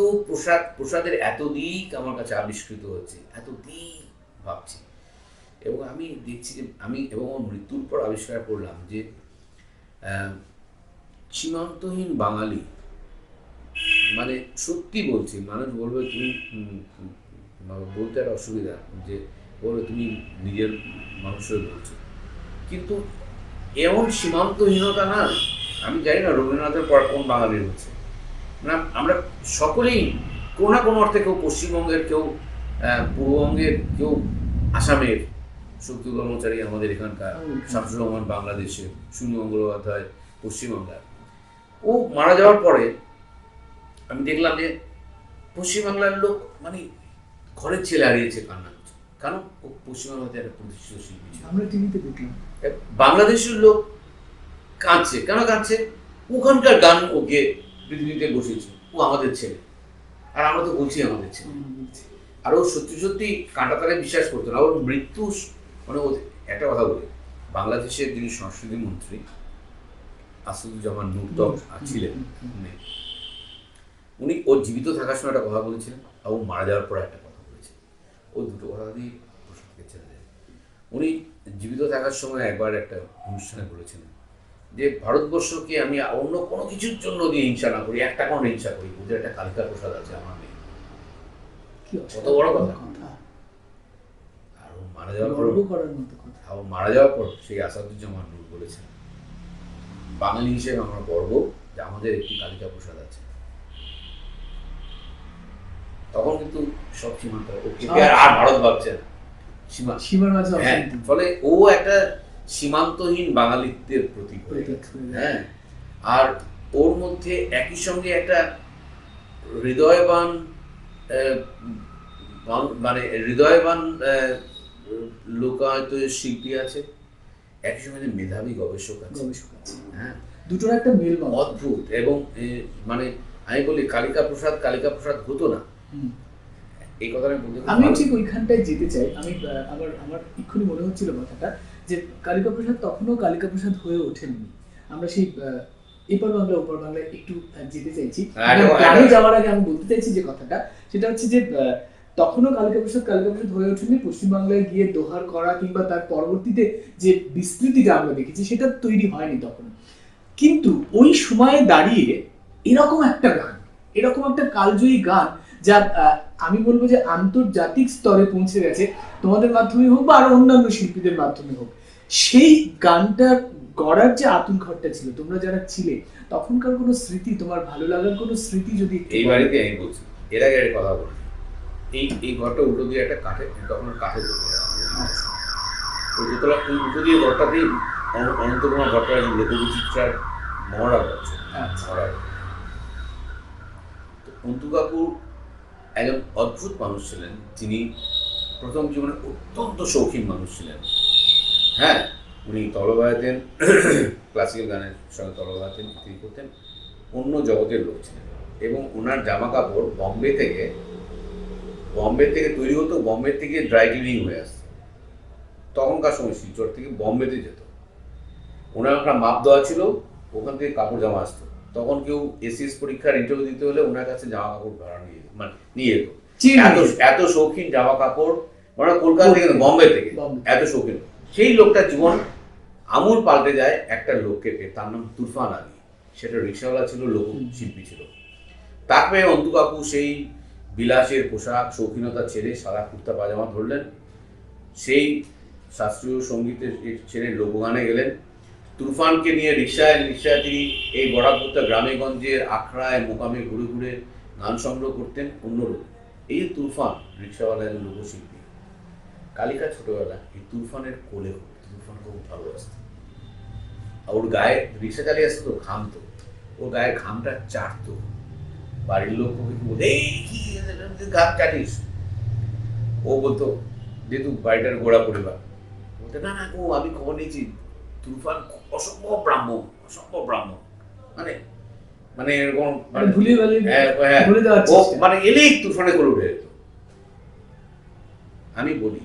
প্রসাদের এত দিক আমার কাছে আবিষ্কৃত হচ্ছে, এত দিক ভাবছি। এবং আমি দেখছি যে আমি এবং আমার মৃত্যুর পর আবিষ্কার করলাম যে সীমান্তহীন বাঙালি, মানে সত্যি বলছি, মানুষ বলবে তুমি বলতে একটা অসুবিধা, যে বলবে তুমি নিজের মানুষের বলছো, কিন্তু এমন সীমান্তহীনতা না, আমি জানি না রবীন্দ্রনাথের পর কোন বাঙালির হচ্ছে না। আমরা সকলেই কোনো না কোনো অর্থে, কেউ পশ্চিমবঙ্গের, কেউ পূর্ববঙ্গের, কেউ আসামের, শক্তি কর্মচারী আমাদের এখানকার, শামসুর রহমান বাংলাদেশের, সুনীল গঙ্গোপাধ্যায় পশ্চিমবাংলার। ও মারা যাওয়ার পরে আমি দেখলাম যে পশ্চিমবাংলার লোক মানে ঘরের ছেলে হারিয়েছে কান্না করছে, কারণ ও পশ্চিমবাংলাতে একটা প্রতিষ্ঠিত শিল্পী ছিল। আমরা টিভিতে দেখলাম বাংলাদেশের লোক কাঁদছে, কেন কাঁদছে? ওখানকার গান ওকে পৃথিবীতে বসিয়েছে, ও আমাদের ছেলে, আর আমরা তো বলছি আমাদের ছেলে। আর ও সত্যি সত্যি কাঁটাতারে বিশ্বাস করতো না। ওর মৃত্যু মানে ও একটা কথা বলি, বাংলাদেশের যিনি সংস্কৃতি মন্ত্রী আসাদুজ্জামান নূর ছিলেন, উনি ওর জীবিত থাকার সময় একটা কথা বলেছিলেন, আর ও মারা যাওয়ার পর একটা কথা বলেছেন। ও দুটো কথা দিয়ে প্রসঙ্গে ছেড়ে দেয়। উনি জীবিত থাকার সময় একবার একটা অনুষ্ঠানে বলেছিলেন যে ভারতবর্ষকে আমি অন্য কোনো কিছুর জন্য দিয়ে হিংসা না করি, একটা কোনো হিংসা করি, ওদের একটা কালিকা প্রসাদ আছে, আমার নেই। কত বড় কথা। আর ও মারা যাওয়ার পর, ও মারা যাওয়ার পর সেই আসাদুজ্জামান নূর বলেছেন, বাঙালি হিসেবে আমরা গর্ব যে আমাদের একটি কালিকা প্রসাদ আছে। তখন কিন্তু সব সীমান্ত, আর ভারত ভাবছে না, সীমার মাঝে। হ্যাঁ, ফলে ও একটা সীমান্তহীন বাঙালিত্বের প্রতীক। হ্যাঁ, আর ওর মধ্যে একই সঙ্গে একটা হৃদয়বান মানে হৃদয়বান লোকায়ত শিল্পী আছে, একই সঙ্গে মেধাবী গবেষক আছে। হ্যাঁ, দুটোর একটা মেল অদ্ভুত। এবং মানে আমি বলি কালিকা প্রসাদ হতো না, এই কথাটা আমি ঠিক ওইখানটায় যেতে চাই। আমি আমার এক্ষুনি মনে হচ্ছিল কথাটা, যে কালিকা প্রসাদ তখনও কালিকা প্রসাদ হয়ে ওঠেননি। আমরা সেই এপার বাংলা ওপার বাংলায় একটু যেতে চাইছি। গানে যাওয়ার আগে আমি বলতে চাইছি যে কথাটা, সেটা হচ্ছে যে তখনও কালিকা প্রসাদ হয়ে ওঠেনি। পশ্চিমবাংলায় গিয়ে দোহার করা কিংবা তার পরবর্তীতে যে বিস্তৃতিটা আমরা দেখেছি সেটা তৈরি হয়নি তখন। কিন্তু ওই সময়ে দাঁড়িয়ে এরকম একটা গান, এরকম একটা কালজয়ী গান, যা আমি বলবো যে আন্তর্জাতিক স্তরে পৌঁছে গেছে, তোমাদের মাধ্যমে হোক বা আরো অন্যান্য শিল্পীদের মাধ্যমে হোক, সেই গানটা গড়ার যে আতুর ঘরটা ছিল, তোমরা যারা ছিলে তখনকার কোনো স্মৃতি, তোমার ভালো লাগার কোনো স্মৃতি যদি? এই বাড়িতে আমি বলছি, এর আগে একটা কথা বলি, এই ঘরটা উল্টো দিয়ে একটা কাঠের, তখন কাঠের ওই দোতলা, ওই উল্টো দিয়ে ঘরটাতেই অনন্তকুমার ভট্টাচার্য লোকবিচিত্রার মহড়া করছে। অন্তু কাপুর একজন অদ্ভুত মানুষ ছিলেন, যিনি প্রথম জীবনে অত্যন্ত শৌখিন মানুষ ছিলেন। হ্যাঁ, উনি তবলা বাজাতেন, ক্লাসিক্যাল গানের সঙ্গে তবলা বাজাতেন, ইত্যাদি করতেন, অন্য জগতের লোক ছিলেন। এবং ওনার জামা কাপড় বম্বে থেকে তৈরি হতো, বম্বে থেকে ড্রাই ক্লিনিং হয়ে আসতো। তখনকার সময় শিলচর থেকে বম্বেতে যেত, ওনার একটা মাপ দেওয়া ছিল, ওখান থেকে কাপড় জামা আসতো। তখন কেউ এসএস পরীক্ষার ইন্টারভিউ দিতে হলে ওনার কাছে জামা কাপড় ভাড়া নিয়ে যেত। এত শৌখিন জামা কাপড়, ওরা কলকাতা থেকে, বম্বে থেকে এত শৌখিন। সেই লোকটার জীবন আমূল পাল্টে যায় একটা লোককে পেয়ে, তার নাম তুরফান আলী। সেটা রিক্সাওয়ালা ছিল, লোকশিল্পী ছিল। তারপরে অন্তু কাকু সেই বিলাসের পোশাক শৌখিনতা ছেড়ে সাদা কুর্তা পাজামা ধরলেন, সেই শাস্ত্রীয় সঙ্গীতের ছেড়ে লোকগানে গেলেন। তুরফানকে নিয়ে রিক্সায় তিনি এই বরাকপুরটা গ্রামে গঞ্জের আখড়ায় মোকামে ঘুরে ঘুরে গান সংগ্রহ করতেন অন্যরূপ। এই যে তুরফান রিক্সাওয়ালা একজন লোকশিল্পী, কালিকা ছোটবেলা এই তুরফানের কোলে হতো, তুরফান খুব ভালোবাসত। ওর গায়ে রিক্সা চালিয়ে আসতো, ঘামতো, ওর গায়ে ঘামটা চাটতো, বাড়ির লোক ওকে বলতো এই কি ঘাম চাটিস, ও বলতো যেহেতু বাড়িটার গোড়া পরিবার, বলতো না না ও আমি খবর নিয়েছি তুরফান অসম্ভব ব্রাহ্মণ, মানে মানে এরকম মানে এলেই তুরফানে করে উঠে যেত। আমি বলি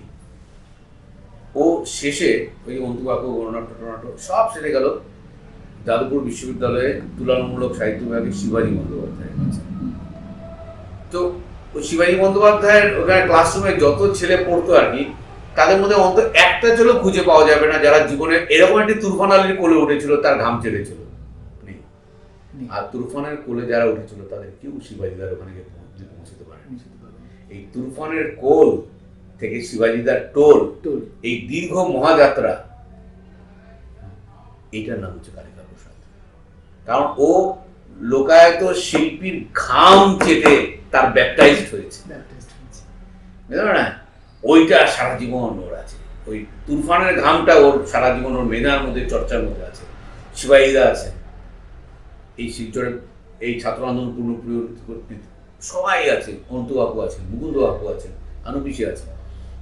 ও শেষে ওই অন্তুবাক্য গণনাট্য টনাট্য সব সেরে গেল যাদবপুর বিশ্ববিদ্যালয়ে তুলনামূলক সাহিত্য বিভাগে শিবাজী বন্দ্যোপাধ্যায়। তো ওই শিবাজী বন্দ্যোপাধ্যায়ের ওখানে ক্লাসরুমে যত ছেলে পড়তো আর কি, তাদের মধ্যে অন্তত একটা ছিল খুঁজে পাওয়া যাবে না যারা জীবনে এরকম একটি তুরফান আলীর কোলে উঠেছিল, তার ঘাম ছেড়েছিল। আর তুরফানের কোলে যারা উঠেছিল তাদের কেউ শিবাজীদার ওখানে পৌঁছতে পারেনি। এই তুরফানের কোল থেকে শিবাজীদার টোল, এই দীর্ঘ মহাযাত্রা, এইটার নাম হচ্ছে কালিকা প্রসাদ। কারণ ও লোকায়ত শিল্পীর ঘাম চেটে তার ব্যাপটাইজড হয়েছে, বুঝলো না? ওইটা সারা জীবন ওর আছে, ওই তুরফানের ঘামটা ওর সারা জীবন ওর মেধার মধ্যে চর্চার মধ্যে আছে। শিবাজীদা আছে, এই শিলচরের এই ছাত্র আন্দোলন পূর্ণপ্রিয় সবাই আছে, অন্তু বাপু আছে, মুকুন্দ বাপু আছে, আনুপিসি আছে।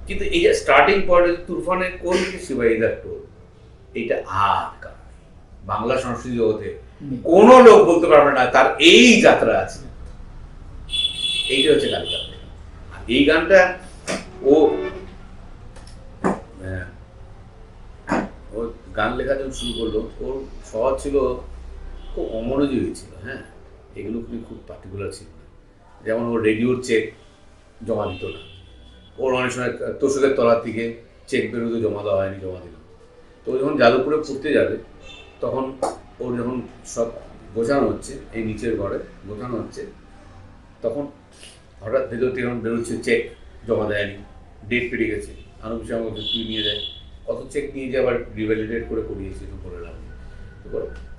কিন্তু এই যে স্টার্টিং পয়েন্ট তুরফানের কোল শিবাজীদার টোল, এইটা আর কারণ বাংলা সংস্কৃতি জগতে কোনো লোক বলতে পারবে না তার এই যাত্রা আছে। এইটা হচ্ছে কালিকা। এই গানটা ও গান লেখা যখন শুরু করলো, ওর সহজ ছিল, খুব অমনোযোগী ছিল। হ্যাঁ, এগুলো খুব পার্টিকুলার ছিল না। যেমন ওর রেডিওর চেক জমা দিত না, ওর অনেক সময় তোষকের তলার থেকে চেক বেরোতে জমা দেওয়া হয়নি, জমা দিল। তো যখন যাদবপুরে পড়তে যাবে তখন ওর যখন সব গোছানো হচ্ছে, এই নিচের ঘরে গোছানো হচ্ছে, তখন হঠাৎ বেরোচ্ছে চেক জমা দেয়নি, ডেট পেরিয়ে গেছে। আনুপিসি আমাকে তুই নিয়ে যায়, কত চেক নিয়ে যে আবার রিভ্যালিডেট করে করিয়েছে, তো করে লাভ।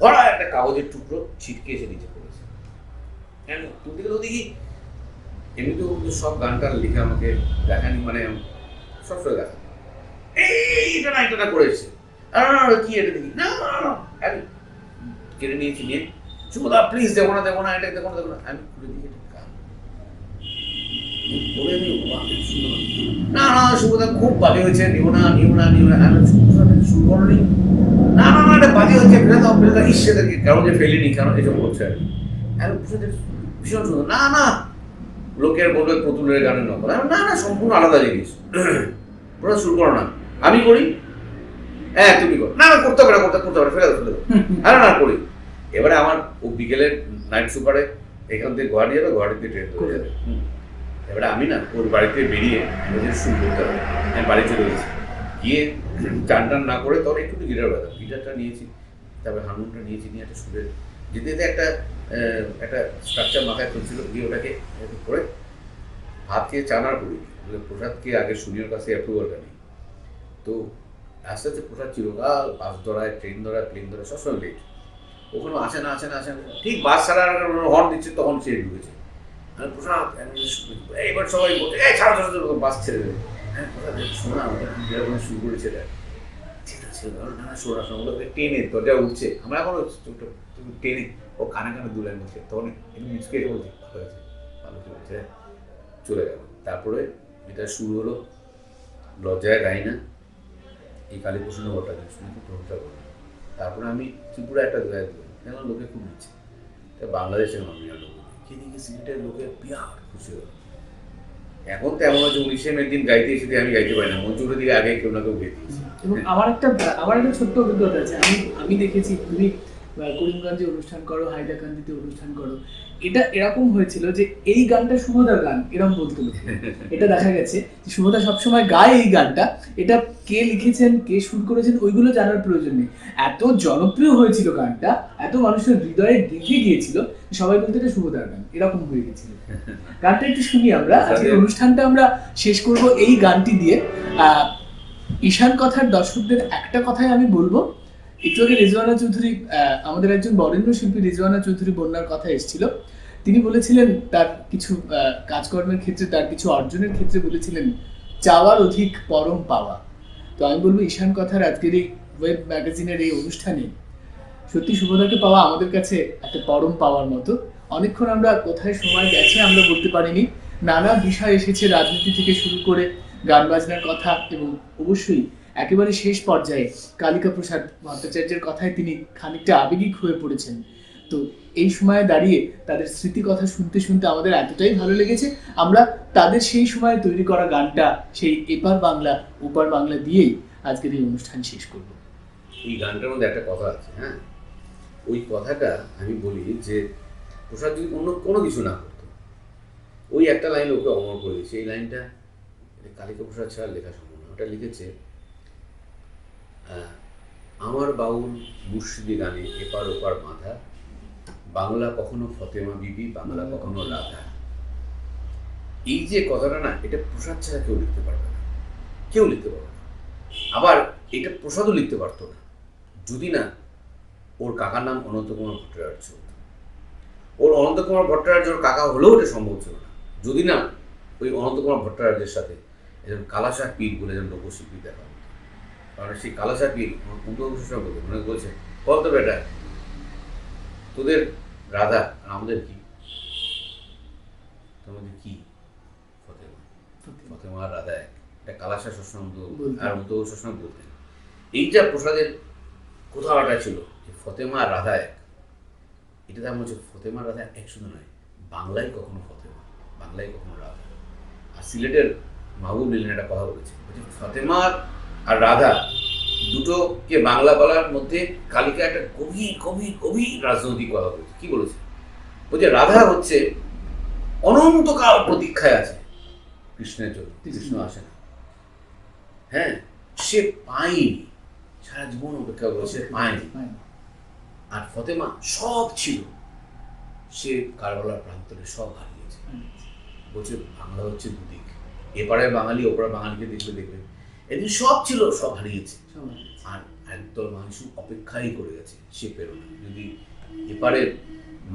ভরা একটা কাগজের টুকরো ছিটকে এসে নিচে পড়েছে। কেন তুই দেখে তো দেখি এমনিতেও সব গানটা লিখে আমাকে দেখানি, মানে সবসময় দেখা এইটা না এটা করেছে, কি এটা দেখি না কেড়ে নিয়েছি, নিয়ে সুমদা প্লিজ দেখো না এটা দেখো না, আমি খুলে দিই গান বলে না সুমদা খুব বাজে হয়েছে, নিও না শুরু করনি, না এটা বাজে হচ্ছে, ফেলে দাও ইসেদেরকে কেন যে ফেলিনি, কেন এসব করছে আর কি। ভীষণ সুন্দর, না লোকের বলবে পুতুলের গানের নকল, না সম্পূর্ণ আলাদা জিনিস, ওরা শুরু করো না, আমি করি, হ্যাঁ তুমি করো, না করতে হবে ফেলে দাও না করি। এবারে আমার ও বিকেলের নাইট সুপারে এখান থেকে গুয়াহাটি যাবে, গুয়াহাটিতে ট্রেন ধরে যাবে। এবারে আমি না ওর বাড়িতে বেরিয়ে নিজের শুরু করতে হবে, আমি বাড়ি চলে গেছি, গিয়ে চান টান না করে তখন একটু গিটার বাজাম, গিটারটা নিয়েছি, তারপরে হারমোনিয়ামটা নিয়েছি, নিয়ে একটা সুরের যেতে যেতে একটা স্ট্রাকচার মাথায় চলছিল, গিয়ে ওটাকে করে ভাত খেয়ে চানার করি, প্রসাদকে আগে সুনিয়র কাছে অ্যাপ্রুভালটা নেই। তো আস্তে আস্তে প্রসাদ চিরকাল বাস ধরায়, ট্রেন ধরায়, প্লেন ধরায়, সবসময় লেট, ওখানে আসে না, ঠিক বাস ছাড়া হর্ন দিচ্ছে তখন সে ঢুকেছে। আমি প্রসাদ এইবার সবাই বলছে এই ছাড়া বাস ছেড়ে দেবে, হ্যাঁ প্রসাদ শোনা যেরকম শুরু করেছে ঠিক আছে না শোনা ওগুলোকে টেনে দরজা উঠছে, আমরা এখন টেনে ও কানে দুলাইন বলছে, তখন মিচকে বলছে ভালো হয়েছে চলে গেল। তারপরে এটা শুরু হলো লজ্জায় গাই না, এই কালীপ্রসন্ন ঘটনা শুনে খুব প্রশংসা করলাম। তারপরে আমি ত্রিপুরা একটা গায়ে দিলাম, যেমন লোকে খুব নিচ্ছে, বাংলাদেশের মানুষ লোক এদিকে সিলেটের লোকের বিরাট খুশি হলো। এখন তো এমন হচ্ছে 19শে মে দিন গাইতে এসে আমি গাইতে পারি না, মঞ্চুরের দিকে আগে কেউ না কেউ গেয়ে দিয়েছে। এবং আমার একটা ছোট্ট অভিজ্ঞতা আছে, আমি দেখেছি তুমি করিমগঞ্জে অনুষ্ঠান করো, হাইলাকান্দিতে অনুষ্ঠান করো, এটা এরকম হয়েছিল যে এই গানটা শুভদার গান এরকম বলতে, এটা দেখা গেছে যে শুভদা সবসময় গায় এই গানটা, এটা কে লিখেছেন কে সুর করেছেন ওইগুলো জানার প্রয়োজন নেই, এত জনপ্রিয় হয়েছিল গানটা, এত মানুষের হৃদয়ে গেঁথে গিয়েছিল সবাই বলতে এটা শুভদার গান, এরকম হয়ে গেছিল। গানটা একটু শুনি আমরা, আজকের অনুষ্ঠানটা আমরা শেষ করব এই গানটি দিয়ে। ঈশান কথার দর্শকদের একটা কথাই আমি বলবো, একটু আগে রিজওয়ানা চৌধুরী, আমাদের একজন বরেণ্য শিল্পী রিজওয়ানা চৌধুরী বন্যার কথা এসেছিল, তিনি বলেছিলেন তার কিছু কাজকর্মের ক্ষেত্রে, তার কিছু অর্জনের ক্ষেত্রে বলেছিলেন চাওয়ার অধিক পরম পাওয়া। তো আমি বলবো ঈশান কথার আজকের এই ওয়েব ম্যাগাজিনের এই অনুষ্ঠানে সত্যি শুভদাকে পাওয়া আমাদের কাছে একটা পরম পাওয়ার মতো। অনেকক্ষণ আমরা কোথায় সময় গেছে আমরা বলতে পারিনি, নানা বিষয় এসেছে, রাজনীতি থেকে শুরু করে গান বাজনার কথা, এবং অবশ্যই একেবারে শেষ পর্যায়ে কালিকা প্রসাদ ভট্টাচার্যের কথায় তিনি খানিকটা আবেগিক হয়ে পড়েছেন। তো এই সময়ে দাঁড়িয়ে তাদের স্মৃতি কথা শুনতে শুনতে আমাদের এতটাই ভালো লেগেছে, আমরা তাদের সেই সময় তৈরি করা গানটা, সেই এপার বাংলা ওপার বাংলা দিয়েই আজকের এই অনুষ্ঠান শেষ করব। এই গানটার মধ্যে একটা কথা আছে, হ্যাঁ, ওই কথাটা আমি বলি যে প্রসাদ যদি অন্য কোনো কিছু না করতো, ওই একটা লাইন ওকে অমর করে দিয়েছে। এই লাইনটা কালিকা প্রসাদ ছাড়া লেখা সম্ভব না। ওটা লিখেছে, আমার বাউল মুর্শিদি গানে এপার ওপার বাঁধা, বাংলা কখনো ফতেমা বিবি, বাংলা কখনো রাধা। এই যে কথাটা না, এটা প্রসাদ ছাড়া কেউ লিখতে পারবে না, কেউ লিখতে পারবে না। আবার এটা প্রসাদও লিখতে পারতো না যদি না ওর কাকার নাম অনন্ত কুমার ভট্টাচার্য হতো। ওর অনন্ত কুমার ভট্টাচার্যর কাকা হলেও এটা সম্ভব ছিল না যদি না ওই অনন্ত কুমার ভট্টাচার্যের সাথে একজন কালাশাহ পীর বলে একজন লোকশিল্পী দেখা হতো। কারণ সেই কালাশাহ পীর মনে বলছে, বল তো বেটা, তোদের রাধা আর আমাদের কি, তোমাদের কি ফতেমা, ফতেমা আর রাধা এক। এটা কালাশাহ সবসময় আর মতো সবসময় বলতেন। এইটা প্রসাদের কোথাওটা ছিল যে ফতেমা আর রাধা এক। এটা তার মনে হচ্ছে ফতেমা রাধা এক শুধু নয়, বাংলায় কখনো ফতেমা, বাংলায় কখনো রাধা। আর সিলেটের মাহবুব মিলেন একটা কথা বলেছে, ফতেমা আর রাধা দুটোকে বাংলা বলার মধ্যে কালিকা একটা গভীর গভীর গভীর রাজনৈতিক কথা বলেছে। কি বলেছে? বলছে রাধা হচ্ছে অনন্তকাল প্রতীক্ষায় আছে কৃষ্ণের জন্য, কৃষ্ণ আসে না, হ্যাঁ, সে পায়নি, সারা জীবন অপেক্ষা করেছে, পায়নি। আর ফতেমা সব ছিল, সে কারবালার প্রান্তরে সব হারিয়েছে। বলছে বাংলা হচ্ছে দুদিক, এপারে বাঙালি ওপারে বাঙালিকে দেখবে দেখবে, এদিন সব ছিল, সব হারিয়েছে। আর একদল মানুষ অপেক্ষাই করে গেছে, সে পেরোনা। যদি এপারে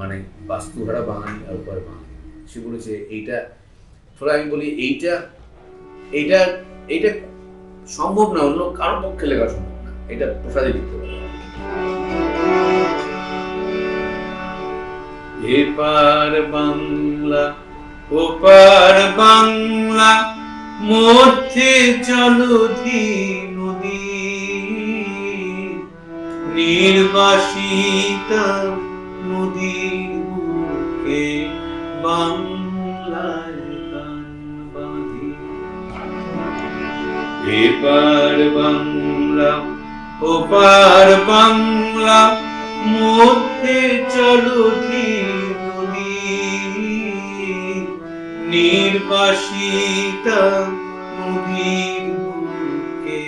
মানে বাস্তুহারা বাঙালি আর ওপারে বাঙালি, সে বলেছে এইটা, ফলে আমি বলি এইটা এইটা এইটা সম্ভব না, অন্য কারো পক্ষে লেখা সম্ভব না, এটা প্রসাদে লিখতে পারে। এপার বাংলা ওপার বাংলা, মধ্যে জলধি নদী, নির্বাসিতা নদীর বুকে বাংলায় গান বাঁধি। এপার বাংলা ওপার বাংলা, মধ্যে জলধি নদী, নির্বাসিতা নদীর বুকে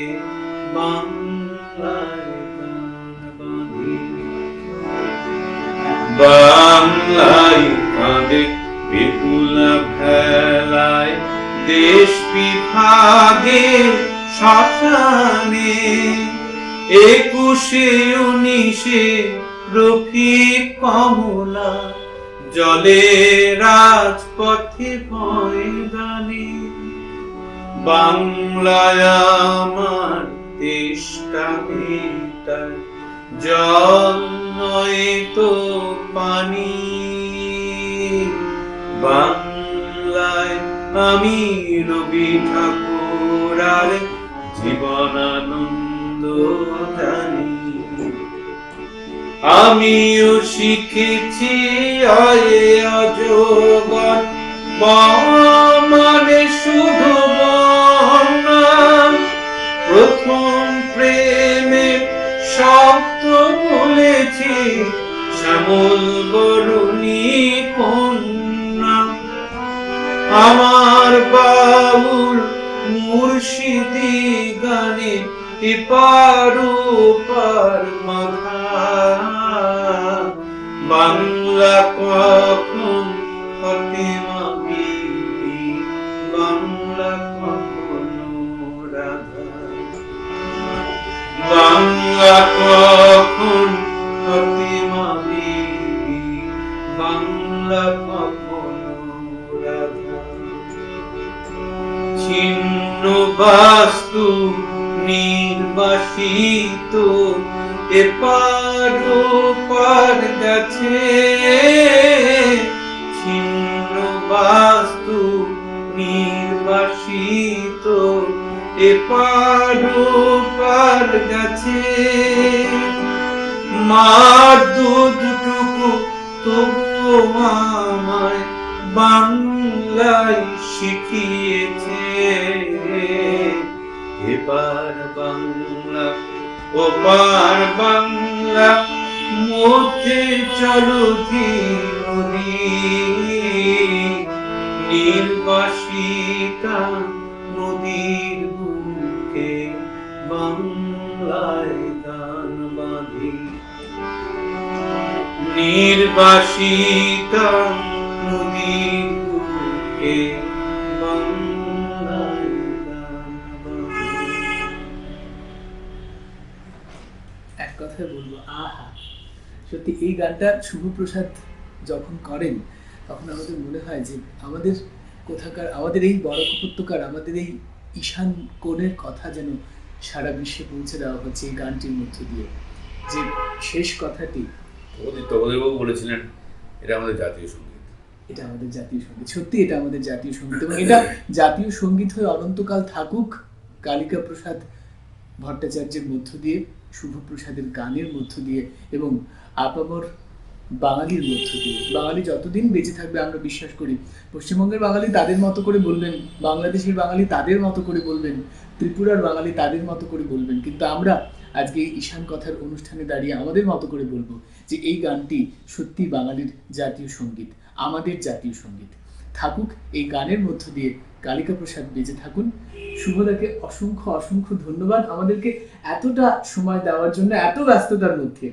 বাংলায় গান বাঁধি। বাংলায় কাঁদে বেহুলা ভেলায়, দেশ বিভাগে শ্মশানে, 21-19 রফিক কমলা, জলে রাজপথে ময়দানে। বাংলায় আমার দেশটা মেটার, জল নয় তো পানি। বাংলায় আমি রবি ঠাকুর আর জীবনানন্দ জানি। আমিও শিখেছি আয়ে অজগর, মানে শুধু বন্যা। প্রথম প্রেমে শব্দ বলেছি, শ্যামল বরণী কন্যা। আমার বাউল মুর্শিদি গানে এপার ওপার মাথা, বাংলা বাংলা কখন ফতেমা বিবি, বাংলা কখনো রাধা। বাংলা কখন ফতেমা বিবি, বাংলা কখনো রাধা। ছিন্ন বাস্তু নির্বাসিত এপার ওপার গেছে, ছিন্ন বাস্তু নির্বাসিত এপার ওপার গেছে। মার দুধটুকু তবুও আমায় বাংলায় শিখিয়েছে। এবার বাংলা ওপার বাংলা মধ্যে চলো ধীরে, নির্বাসিতা নদীর বুকে বাংলায় গান বাঁধি। নির্বাসিতা নদীর বুকে বাংলায় গান বাঁধি। এক কথায় বলবো, আহা, সত্যি এই গানটা শুভপ্রসাদ যখন করেন তখন আমাদের মনে হয় যে আমাদের কোথাকার, আমাদের এই বড় উপত্যকার, আমাদের এই ঈশান কোণের কথা যেন সারা বিশ্বে পৌঁছে দেওয়া হচ্ছে এই গানটির মধ্য দিয়ে। যে শেষ কথাটি, তপদেববাবু বলেছিলেন এটা আমাদের জাতীয় সঙ্গীত। এটা আমাদের জাতীয় সঙ্গীত, সত্যি এটা আমাদের জাতীয় সঙ্গীত, এবং এটা জাতীয় সঙ্গীত হয়ে অনন্তকাল থাকুক কালিকা প্রসাদ ভট্টাচার্যের মধ্য দিয়ে, শুভপ্রসাদের গানের মধ্য দিয়ে, এবং আপামর বাঙালির মধ্য দিয়ে। বাঙালি যতদিন বেঁচে থাকবে আমরা বিশ্বাস করি পশ্চিমবঙ্গের বাঙালি তাদের মতো করে বলবেন, বাংলাদেশের বাঙালি তাদের মতো করে বলবেন, ত্রিপুরার বাঙালি তাদের মতো করে বলবেন, কিন্তু আমরা আজকে এই ঈশান কথার অনুষ্ঠানে দাঁড়িয়ে আমাদের মতো করে বলবো যে এই গানটি সত্যি বাঙালির জাতীয় সঙ্গীত, আমাদের জাতীয় সঙ্গীত। থাকুক এই গানের মধ্য দিয়ে কালিকা প্রসাদ বেঁচে থাকুন। শুভদাকে অসংখ্য অসংখ্য ধন্যবাদ আমাদেরকে এতটা সময় দেওয়ার জন্য, এত ব্যস্ততার মধ্যে।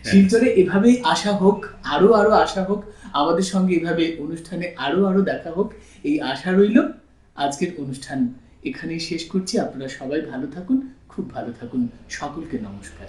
শিলচরে এভাবেই আসা হোক, আরো আরো আসা হোক, আমাদের সঙ্গে এভাবে অনুষ্ঠানে আরো আরো দেখা হোক, এই আশা রইল। আজকের অনুষ্ঠান এখানেই শেষ করছি। আপনারা সবাই ভালো থাকুন, খুব ভালো থাকুন। সকলকে নমস্কার।